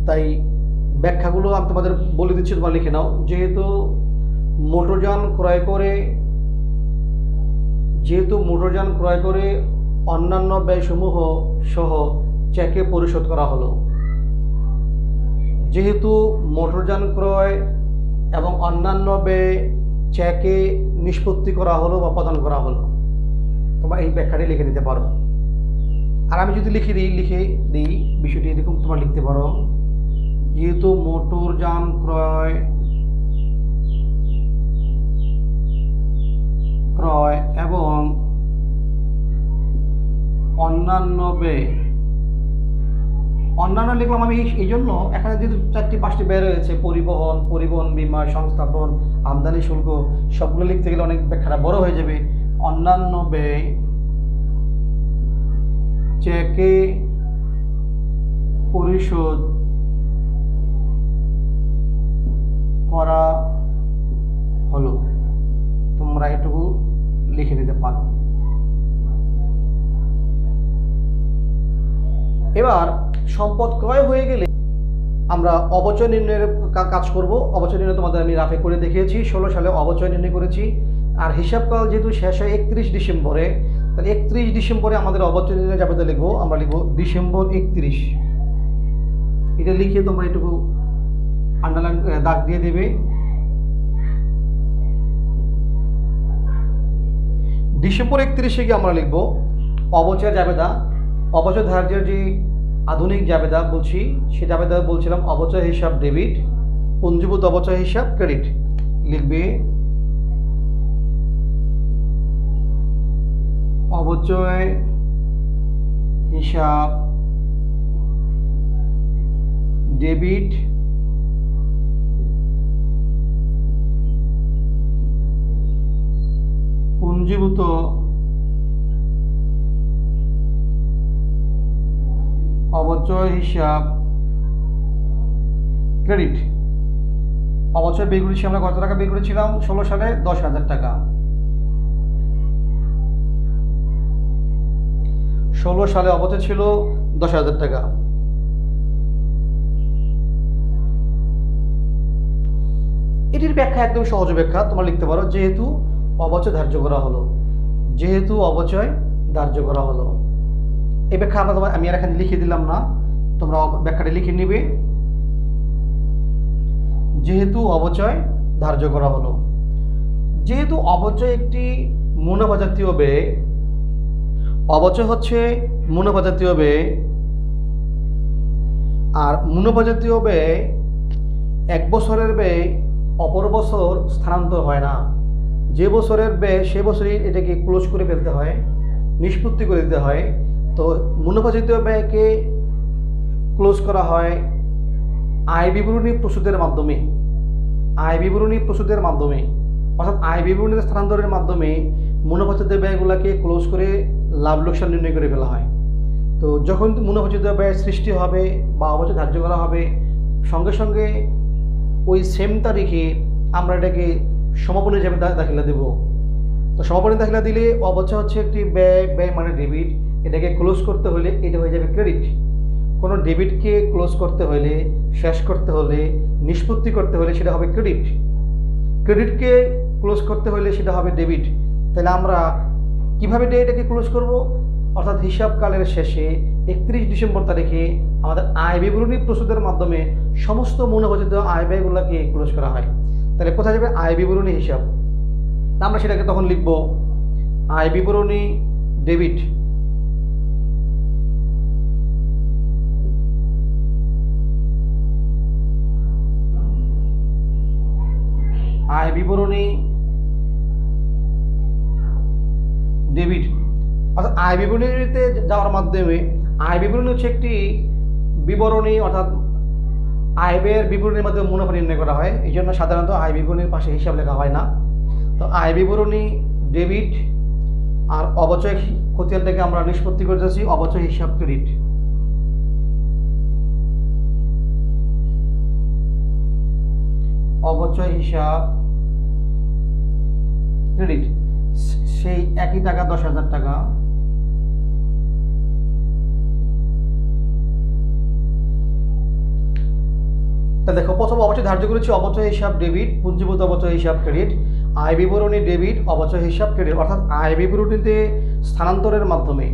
তাই ব্যাখ্যাগুলো আমি তোমাদের বলে দিচ্ছি, তোমরা লিখে নাও। যেহেতু মোটরযান ক্রয় করে অন্যান্য ব্যয়সমূহ সহ চেকে পরিশোধ করা হলো। যেহেতু মোটরযান ক্রয় এবং অন্যান্য ব্যয় চেকে নিষ্পত্তি করা হলো বা প্রদান করা হলো, তোমরা এই ব্যাখ্যাটি লিখে নিতে পারো। আর আমি যদি লিখে দিই বিষয়টি এরকম তোমরা লিখতে পারো, যেহেতু মোটরযান ক্রয় এবং অন্যান্য ব্যয়, অন্যান্য লিখলাম আমি এই জন্য এখানে যেহেতু 4-5টি ব্যয় রয়েছে, পরিবহন বীমা, সংস্থাপন, আমদানি শুল্ক, সবগুলো লিখতে গেলে অনেক ব্যাখ্যাটা বড় হয়ে যাবে। অন্যান্য ব্যয় চেকে পরিশোধ করা হলো, তোমরা এটুকু লিখে নিতে পারো। এবার সম্পদ ক্রয় হয়ে গেলে আমরা অবচয় নির্ণয়ের কাজ করব। অবচয় নির্ণয় তোমাদের আমি রাফে করে দেখিয়েছি, 16 সালে অবচয় নির্ণয় করেছি। আর হিসাবকাল যেহেতু শেষ হয় 31 ডিসেম্বরে, তাহলে 31 ডিসেম্বরে আমাদের অবচয় নির্ণয় জাবেদা লিখবো। আমরা লিখবো ডিসেম্বর 31। এটা লিখে তোমরা এটুকু আন্ডারলাইন দাগ দিয়ে দেবে। ডিসেম্বর 31-এ গিয়ে আমরা লিখবো অবচয় জাবেদা। অবচয় ধার্যের যে আধুনিক জাবেদা বলছি সে জাবেদা বলছিলাম অবচয় হিসাব ডেবিট, পঞ্জীভূত অবচয় হিসাব ক্রেডিট। লিখবে অবচয় হিসাব ডেবিট পুঞ্জীভূত অবচয় হিসাব ক্রেডিট। অবচয় বের করেছি আমরা কত টাকা বের করেছিলাম 16 সালে 10,000 টাকা। 16 সালে অবচয় ছিল 10,000 টাকা। এটির ব্যাখ্যা একদম সহজ ব্যাখ্যা, তোমরা লিখতে পারো যেহেতু অবচয় ধার্য করা হলো, যেহেতু অবচয় ধার্য করা হলো। এই ব্যাখ্যা আমি আর এখানে লিখে দিলাম না, তোমরা ব্যাখ্যাটা লিখে নিবে। যেহেতু অবচয় ধার্য করা হলো, যেহেতু অবচয় একটি মুনাফা জাতীয় ব্যয়, অবচয় হচ্ছে মুনাফা জাতীয় ব্যয়। আর মুনাফা জাতীয় ব্যয় 1 বছরের ব্যয় অপর বছর স্থানান্তর হয় না। যে বছরের ব্যয় সে বছরই এটাকে ক্লোজ করে ফেলতে হয়, নিষ্পত্তি করে দিতে হয়। তো মুনাফাচিত ব্যয়কে ক্লোজ করা হয় আয় বিবরণী প্রস্তুতের মাধ্যমে। আয় বিবরণী প্রস্তুতের মাধ্যমে অর্থাৎ আয় বিবরণীতে স্থানান্তরের মাধ্যমে মুনাফাচিত ব্যয়গুলোকে ক্লোজ করে লাভ লোকসান নির্ণয় করে ফেলা হয়। তো যখন মুনাফাচিত ব্যয় সৃষ্টি হবে বা অবচয় ধার্য করা হবে, সঙ্গে সঙ্গে ওই সেম তারিখে আমরা এটাকে সমাপনী হিসাবে দাখিলা দেব। তো সমাপনী দাখিলা দিলে অবচয় হচ্ছে একটি ব্যয়, ব্যয় মানে ডেবিট, এটাকে ক্লোজ করতে হলে এটা হয়ে যাবে ক্রেডিট। কোনো ডেবিটকে ক্লোজ করতে হলে, শেষ করতে হলে, নিষ্পত্তি করতে হলে সেটা হবে ক্রেডিট। ক্রেডিটকে ক্লোজ করতে হলে সেটা হবে ডেবিট। তাহলে আমরা কীভাবে এটাকে ক্লোজ করব? অর্থাৎ হিসাবকালের শেষে 31 ডিসেম্বর তারিখে আমাদের আয় বিবরণী প্রস্তুতের মাধ্যমে সমস্ত মুনাফাচিত আয় ব্যয়গুলোকে ক্লোজ করা হয়। তাহলে কোথায় যাবে? আয় বিবরণী হিসাব। আমরা সেটাকে তখন লিখব আয় বিবরণী ডেবিট। আয় বিবরণী ডেবিট অর্থাৎ আয় বিবরণীতে যাওয়ার মাধ্যমে, আয় বিবরণী হচ্ছে একটি বিবরণী, অর্থাৎ আয় ব্যয়ের বিবরণীর মাধ্যমে মুনাফা নির্ণয় করা হয়। এই জন্য সাধারণত আয় বিবরণীর পাশে হিসাব লেখা হয় না। তো আয় বিবরণী ডেবিট আর অবচয় খতিয়ানটাকে আমরা নিষ্পত্তি করতেছি অবচয় হিসাব ক্রেডিট। অবচয় হিসাব ক্রেডিট সেই একই টাকা 10,000 টাকা। তা দেখো, প্রথম অবচয় ধার্য করেছি অবচয় হিসাব ডেবিট, পুঞ্জীভূত অবচয় হিসাব ক্রেডিট, আয় বিবরণী ডেবিট, অবচয় হিসাব ক্রেডিট। অর্থাৎ আয় বিবরণীতে স্থানান্তরের মাধ্যমে,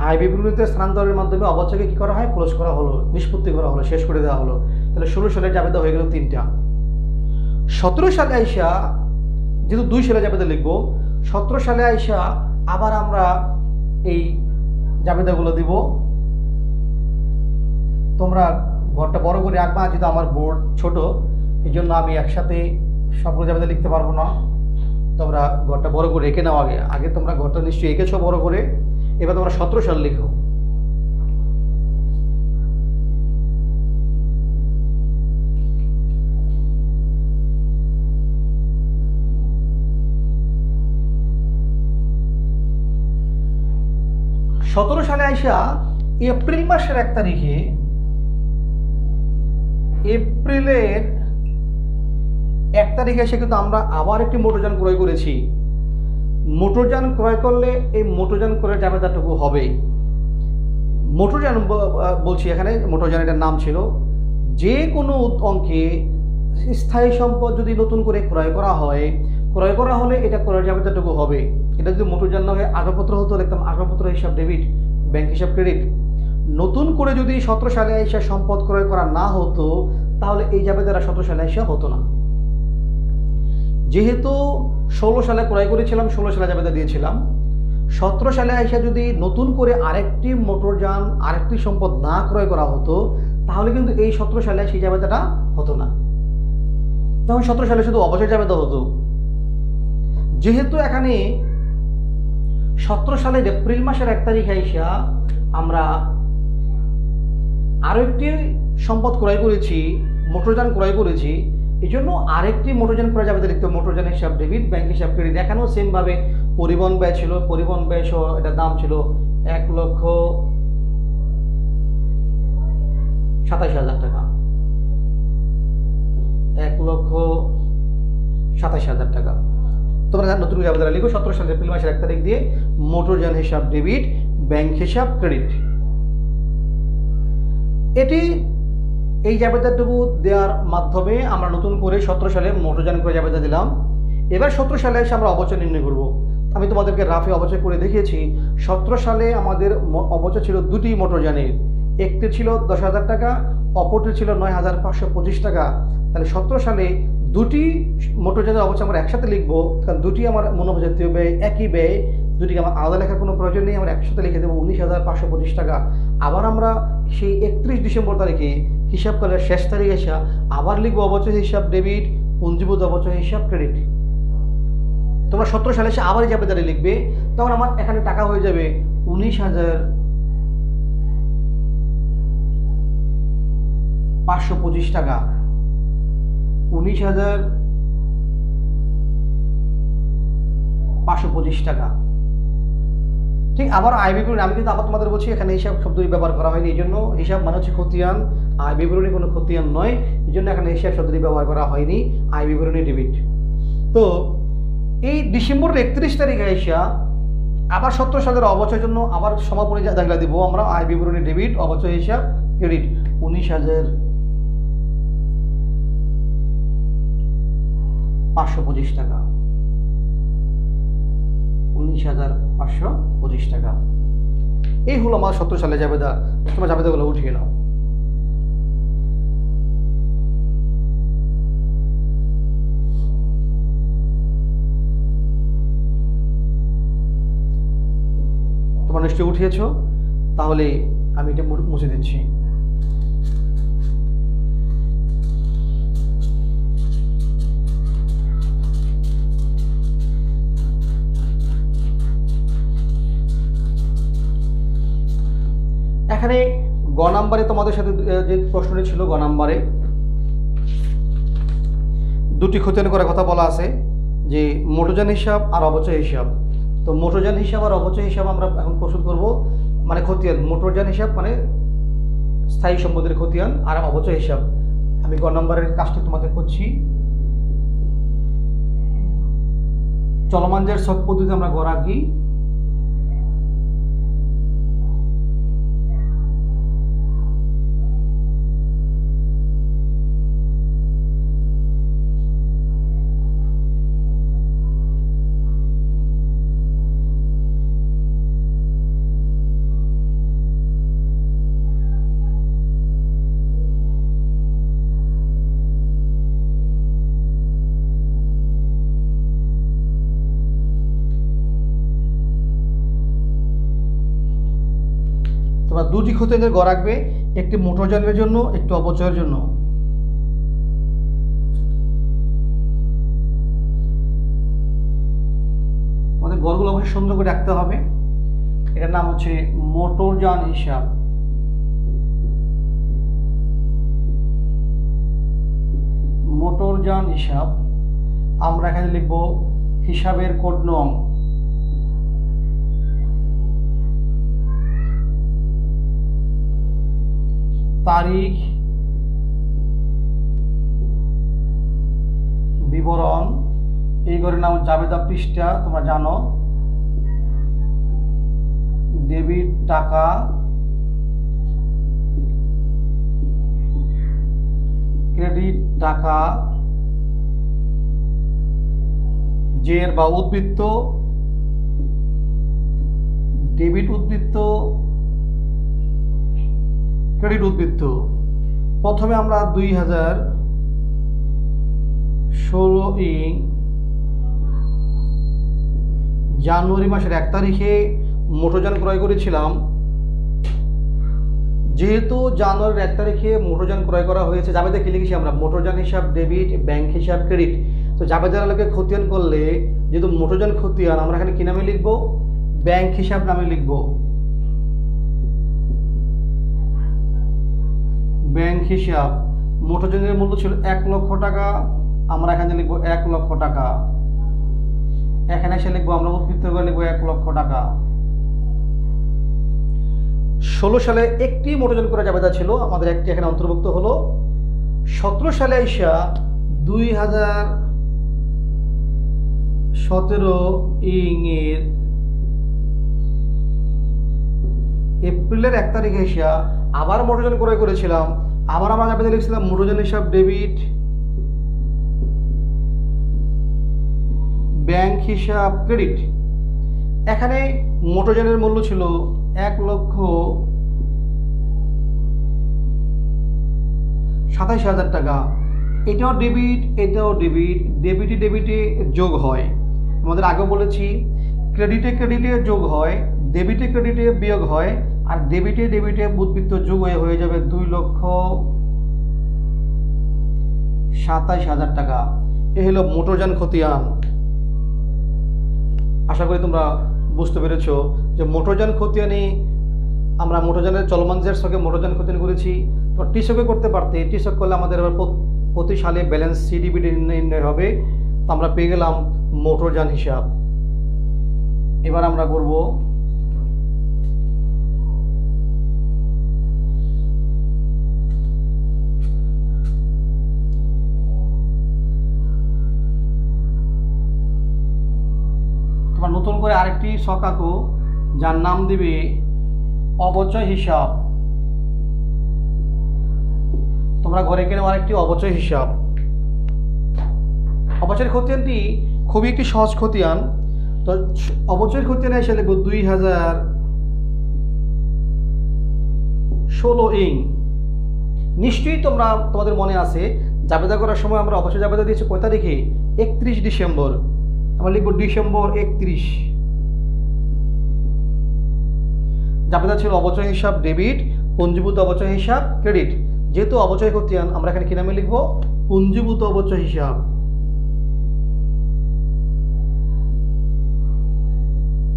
আয় বিবরণীতে স্থানান্তরের মাধ্যমে অবচয়কে কী করা হয়? ক্লোজ করা হলো, নিষ্পত্তি করা হলো, শেষ করে দেওয়া হলো। তাহলে 16 সালে জাবেদা হয়ে গেল 3টা। 17 সালে আইসা, যেহেতু 2 সালে জাবেদা লিখবো, 17 সালে আইসা আবার আমরা এই জাবেদাগুলো দিব। তোমরা ঘরটা বড় করে আঁকবা, যেহেতু আমার বোর্ড ছোট এই জন্য আমি একসাথে সবগুলো জাবেদা লিখতে পারবো না। তোমরা ঘরটা বড় করে এঁকে নাও। আগে তোমরা ঘরটা নিশ্চয়ই এঁকেছো বড় করে। এবার তোমরা 17 সাল লিখো। সালে আইসা এপ্রিল মাসের 1 তারিখে, এপ্রিলের 1 তারিখে এসে কিন্তু আমরা আবার একটি মোটরযান ক্রয় করেছি। মোটরযান ক্রয় করলে এই মোটরযান ক্রয়ের জাবেদাটুকু হবে। মোটরযান বলছি এখানে, মোটরযান এটার নাম ছিল। যে কোনো অঙ্কে স্থায়ী সম্পদ যদি নতুন করে ক্রয় করা হয়, ক্রয় করা হলে এটা ক্রয়ের জাবেদাটুকু হবে। এটা যদি মোটরযান না হয়ে আসবাবপত্র হতো, লিখতাম আসবাবপত্র হিসাব ডেবিট, ব্যাংক হিসাব ক্রেডিট। নতুন করে যদি 17 সালে আইসা সম্পদ ক্রয় করা না হতো, তাহলে এই জাবেদাটা 17 সালে আইসা হতো না। যেহেতু 16 সালে ক্রয় করেছিলাম, 16 সালে জাবেদা দিয়েছিলাম। 17 সালে আইসা যদি নতুন করে আরেকটি মোটরযান, আরেকটি সম্পদ না ক্রয় করা হতো, তাহলে কিন্তু এই 17 সালে সেই জাবেদাটা হতো না। তখন 17 সালে শুধু অবচয় জাবেদা হতো। যেহেতু এখানে 17 সালের এপ্রিল মাসের 1 তারিখে আইসা আমরা আরও একটি সম্পদ ক্রয় করেছি, মোটরযান ক্রয় করেছি, এই জন্য আরেকটি মোটরযান ক্রয় জাবেদা লিখতে হবে, মোটরযান হিসাব ডেবিট, ব্যাংক হিসাব ক্রেডিট। এখানেও সেমভাবে পরিবহন ব্যয় ছিল, পরিবহন ব্যয় সহ এটার দাম ছিল 1,27,000 টাকা। 1,27,000 টাকা। তোমরা নতুন জাবেদা লিখো 17 সালের এপ্রিল মাসের 1 তারিখ দিয়ে মোটরযান হিসাব ডেবিট, ব্যাংক হিসাব ক্রেডিট। এটি এই জাবেদাটুকু দেওয়ার মাধ্যমে আমরা নতুন করে 17 সালে মোটরযান করে জাবেদা দিলাম। এবার 17 সালে এসে আমরা অবচয় নির্ণয় করব। আমি তোমাদেরকে রাফে অবচয় করে দেখিয়েছি। 17 সালে আমাদের অবচয় ছিল 2টি মোটরযানের, একটি ছিল 10,000 টাকা, অপরটি ছিল 9,525 টাকা। তাহলে 17 সালে 2টি মোটরযানের অবচয় আমরা একসাথে লিখবো, কারণ 2টি আমার মনোজাতীয় ব্যয়, একই ব্যয়, 2টিকে আমার আলাদা লেখার কোনো প্রয়োজন নেই। আমরা একসাথে লিখে দেবো 19,525 টাকা। আবার আমরা সেই 31 ডিসেম্বর তারিখে হিসাবকালের শেষ তারিখে এসে আবার লিখবো অবচয় হিসাব ডেবিট, পুঞ্জীভূত অবচয় হিসাব ক্রেডিট। তোমরা 17 সালে এসে আবার জাবেদারে লিখবে, তখন আমার এখানে টাকা হয়ে যাবে 19,525 টাকা। 19,525 টাকা। ঠিক আবার আয় বিবরণী, আমি কিন্তু আবার তোমাদের বলছি এখানে হিসাব শব্দটি ব্যবহার করা হয়নি, এই জন্য হিসাব মানে হচ্ছে খতিয়ান, আয় বিবরণী কোনো খতিয়ান নয়, এই জন্য এখানে হিসাব শব্দটি ব্যবহার করা হয়নি, আয় বিবরণী ডেবিট। তো এই ডিসেম্বরের 31 তারিখে এসা আবার 17 সালের অবচয়ের জন্য আবার সমাপনী দাখিলা দিব আমরা, আয় বিবরণী ডেবিট, অবচয় হিসাব ক্রেডিট 19,525 টাকা। 19,525 টাকা। এই হলো আমার 17 সালে জাবেদা। তোমার জাবেদাগুলো উঠিয়ে নাও। তোমরা নিশ্চয়ই উঠিয়েছ, তাহলে আমি এটা মুছে দিচ্ছি। এখানে গ নাম্বারে তোমাদের সাথে যে প্রশ্নটি ছিল, গ নাম্বারে দুটি খতিয়ান করার কথা বলা আছে, যে মোটরযান হিসাব আর অবচয় হিসাব। তো মোটরযান হিসাব আর অবচয় হিসাব আমরা এখন প্রস্তুত করব, মানে খতিয়ান মোটরযান হিসাব মানে স্থায়ী সম্পদের খতিয়ান, আর অবচয় হিসাব। আমি গ নাম্বারের কাজটি তোমাদের করছি। চলমান যে ছক পদ্ধতি আমরা গ রাখি, তোমরা দুটি খতিয়ানের গ রাখবে, একটি মোটরযানের জন্য, একটি অবচয়ের জন্য। তোমাদের গড়গুলো অবশ্যই সুন্দর করে রাখতে হবে। এটার নাম হচ্ছে মোটরযান হিসাব। মোটরযান হিসাব আমরা এখানে লিখব হিসাবের কোড নং, তারিখ, বিবরণ, এই ঘরের নাম জাবেদা পৃষ্ঠা, তোমরা জানো, ডেবিট টাকা, ক্রেডিট টাকা, জের বা উদ্বৃত্ত, ডেবিট উদ্বৃত্ত, ক্রেডিট উদ্বৃত্ত। প্রথমে আমরা 2016 জানুয়ারি মাসের 1 তারিখে মোটরযান ক্রয় করেছিলাম। যেহেতু জানুয়ারির 1 তারিখে মোটরযান ক্রয় করা হয়েছে, জাবেদা কি লিখেছি আমরা, মোটরযান হিসাব ডেবিট, ব্যাংক হিসাব ক্রেডিট। তো জাবেদার আলোকে খতিয়ান করলে, যেহেতু মোটরযান খতিয়ান, আমরা এখানে কি নামে লিখব, ব্যাংক হিসাব নামে লিখব। ব্যাংক হিসাব, মোটরযানের মূল্য ছিল 1 লক্ষ টাকা, আমরা এখানে লিখব 1 লক্ষ টাকা। এখানে এসে লিখবো আমরা উদ্বৃত্ত করে লিখবো 1 লক্ষ টাকা। 16 সালে একটি মোটরযান করা জাবেদা ছিল, আমাদের একটি এখানে অন্তর্ভুক্ত হলো। 17 সালে আইসা 2017 এর এপ্রিলের 1 তারিখে এসা আবার মোটরযান ক্রয় করেছিলাম। আবার আমরা জাবেদা লিখছিলাম মোটরযান হিসাব ডেবিট, ব্যাংক হিসাব ক্রেডিট। এখানে মোটরযানের মূল্য ছিল 1,27,000 টাকা। এটাও ডেবিট, এটাও ডেবিট, ডেবিটে ডেবিটে যোগ হয়। আমাদের আগেও বলেছি ক্রেডিটে ক্রেডিটে যোগ হয়, ডেবিটে ক্রেডিটে বিয়োগ হয়, আর ডেবিটে ডেবিটে উদ্বৃত্ত যোগ হয়ে যাবে 2,27,000 টাকা। এ হলো মোটরযান খতিয়ান। আশা করি তোমরা বুঝতে পেরেছো যে মোটরযান খতিয়ানি আমরা মোটরযানের চলমান জের সঙ্গে মোটরযান খতিয়ানি করেছি। তো টিসকে করতে পারতে, টিসক করলে আমাদের এবার প্রতি সালে ব্যালেন্স সিডিবিডি নির্ণয় হবে। তো আমরা পেয়ে গেলাম মোটরযান হিসাব। এবার আমরা করব তোমার নতুন করে আরেকটি ছক আঁকো, যার নাম দিবে অবচয় হিসাব। তোমরা ঘরে কিনে আরেকটি অবচয় হিসাব। অবচয়ের খতিয়ানটি খুবই একটি সহজ খতিয়ান। তো অবচয়ের খতিয়ানে এসে লিখব 2016 ইং। নিশ্চয়ই তোমাদের মনে আছে জাবেদা করার সময় আমরা অবচয় জাবেদা দিয়েছি কয় তারিখে? 31 ডিসেম্বর। আমরা লিখব ডিসেম্বর 31। জাবেদা ছিল অবচয় হিসাব ডেবিট, পঞ্জীভূত অবচয় হিসাব ক্রেডিট। যেহেতু অবচয় খতিয়ান আমরা এখানে কি নামে লিখব? পঞ্জীভূত অবচয় হিসাব।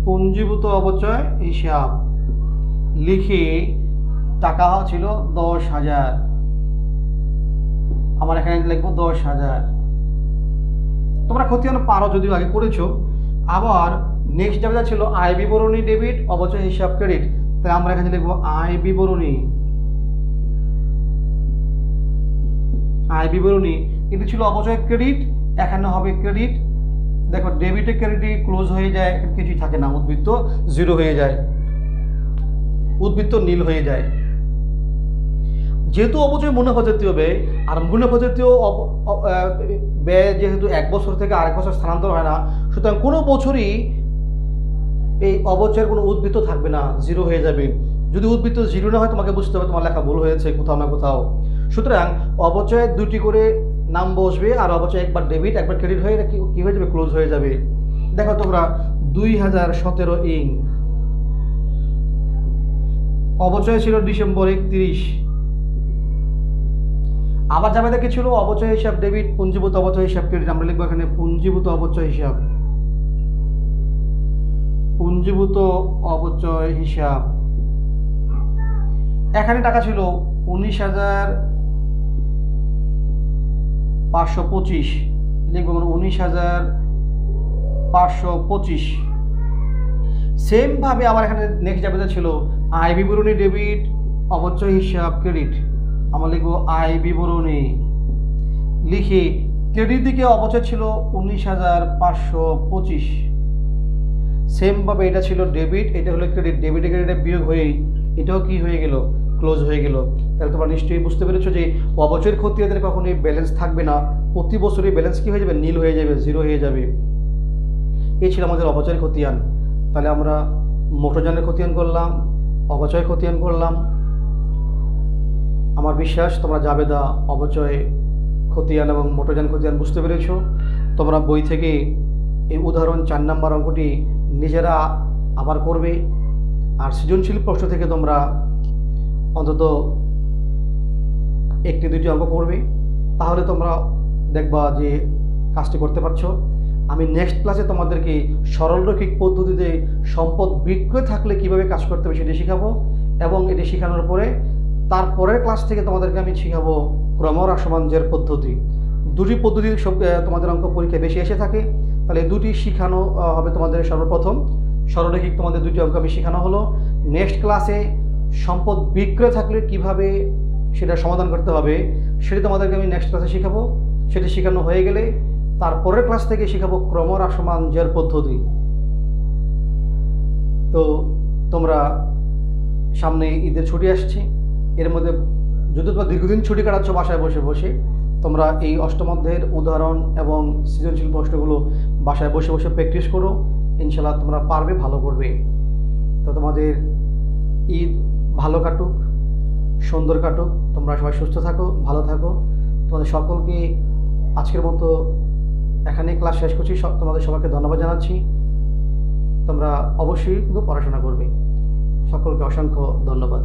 পঞ্জীভূত অবচয় হিসাব লিখে টাকা ছিল 10,000। আমার এখানে লিখবো 10,000। তোমরা খতিয়ান পারো, যদিও আগে করেছো। আবার নেক্সট জাবেদা ছিল আয় বিবরণী ডেবিট, অবচয় হিসাব ক্রেডিট। তাই আমরা এখানে লিখবো আয় বিবরণী। আয় বিবরণী এটি ছিল অবচয় ক্রেডিট, এখানে হবে ক্রেডিট। দেখো ডেবিটে ক্রেডিটে ক্লোজ হয়ে যায়, কিছুই থাকে না, উদ্বৃত্ত জিরো হয়ে যায়, উদ্বৃত্ত নীল হয়ে যায়। যেহেতু অবচয় মুনাফা জাতীয় ব্যয়, আর মুনাফা জাতীয় ব্যয় যেহেতু 1 বছর থেকে আরেক বছর স্থানান্তর হয় না, সুতরাং কোনো বছরই এই অবচয়ের কোনো উদ্বৃত্ত থাকবে না, জিরো হয়ে যাবে। যদি উদ্বৃত্ত জিরো না হয় তোমাকে বুঝতে হবে তোমার লেখা ভুল হয়েছে কোথাও না কোথাও। সুতরাং অবচয়ের 2টি করে নাম বসবে, আর অবচয় একবার ডেবিট একবার ক্রেডিট হয়ে কি হয়ে যাবে? ক্লোজ হয়ে যাবে। দেখো তোমরা 2017 ইং। অবচয় ছিল ডিসেম্বর 31। আবার যাবে দেখে ছিল অবচয় হিসাব ডেবিট, পুঞ্জীভূত অবচয় হিসাব ক্রেডিট। আমরা লিখবো এখানে পুঞ্জীভূত অবচয় হিসাব। পুঞ্জীভূত অবচয় হিসাব। এখানে টাকা ছিল 19,525। লিখবো আমরা 19,525। সেম ভাবে আবার এখানে নেক্সট জাবেদা ছিল আয় বিবরণী ডেবিট, অবচয় হিসাব ক্রেডিট। আমরা লিখবো আয় বিবরণী লিখে ক্রেডিট দিকে অবচয় ছিল 19,525। সেম ভাবে এটা ছিল ডেবিট, এটা হলো ক্রেডিট। ডেবিটে ক্রেডিটে বিয়োগ হয়ে এটাও কি হয়ে গেল? ক্লোজ হয়ে গেল। তাহলে তোমরা নিশ্চয়ই বুঝতে পেরেছো যে অবচয়ের খতিয়ানের কখনোই ব্যালেন্স থাকবে না, প্রতি বছরই ব্যালেন্স কি হয়ে যাবে? নীল হয়ে যাবে, জিরো হয়ে যাবে। এই ছিল আমাদের অবচয়ের খতিয়ান। তাহলে আমরা মোটরযানের খতিয়ান করলাম, অবচয় খতিয়ান করলাম। আমার বিশ্বাস তোমরা জাবেদা, অবচয় খতিয়ান এবং মোটরযান খতিয়ান বুঝতে পেরেছো। তোমরা বই থেকে এই উদাহরণ 4 নম্বর অঙ্কটি নিজেরা আবার করবে। আর সৃজনশীল প্রশ্ন থেকে তোমরা অন্তত 1-2টি অঙ্ক করবে, তাহলে তোমরা দেখবা যে কাজটি করতে পারছো। আমি নেক্সট ক্লাসে তোমাদেরকে সরলরৈখিক পদ্ধতিতে সম্পদ বিক্রয় থাকলে কিভাবে কাজ করতে হবে সেটি শেখাবো, এবং এটি শেখানোর পরে তারপরের ক্লাস থেকে তোমাদেরকে আমি শেখাবো ক্রমহ্রাসমান জের পদ্ধতি। 2টি পদ্ধতি তোমাদের অঙ্ক পরীক্ষায় বেশি এসে থাকে। তাহলে 2টি শেখানো হবে তোমাদের। সর্বপ্রথম সরলরৈখিক তোমাদের 2টি অঙ্ক আমি শেখানো হলো। নেক্সট ক্লাসে সম্পদ বিক্রয় থাকলে কিভাবে সেটা সমাধান করতে হবে সেটি তোমাদেরকে আমি নেক্সট ক্লাসে শেখাবো। সেটি শেখানো হয়ে গেলে তারপরের ক্লাস থেকে শেখাবো ক্রমহ্রাসমান জের পদ্ধতি। তো তোমরা সামনে ঈদের ছুটি আসছে, এর মধ্যে যদি তোমরা দীর্ঘদিন ছুটি কাটাচ্ছ বাসায় বসে বসে, তোমরা এই অষ্টম অধ্যায়ের উদাহরণ এবং সৃজনশীল প্রশ্নগুলো বাসায় বসে বসে প্র্যাকটিস করো। ইনশাল্লাহ তোমরা পারবে, ভালো করবে। তো তোমাদের ঈদ ভালো কাটুক, সুন্দর কাটুক। তোমরা সবাই সুস্থ থাকো, ভালো থাকো। তোমাদের সকলকে আজকের মতো এখানেই ক্লাস শেষ করছি। তোমাদের সবাইকে ধন্যবাদ জানাচ্ছি। তোমরা অবশ্যই কিন্তু পড়াশোনা করবে। সকলকে অসংখ্য ধন্যবাদ।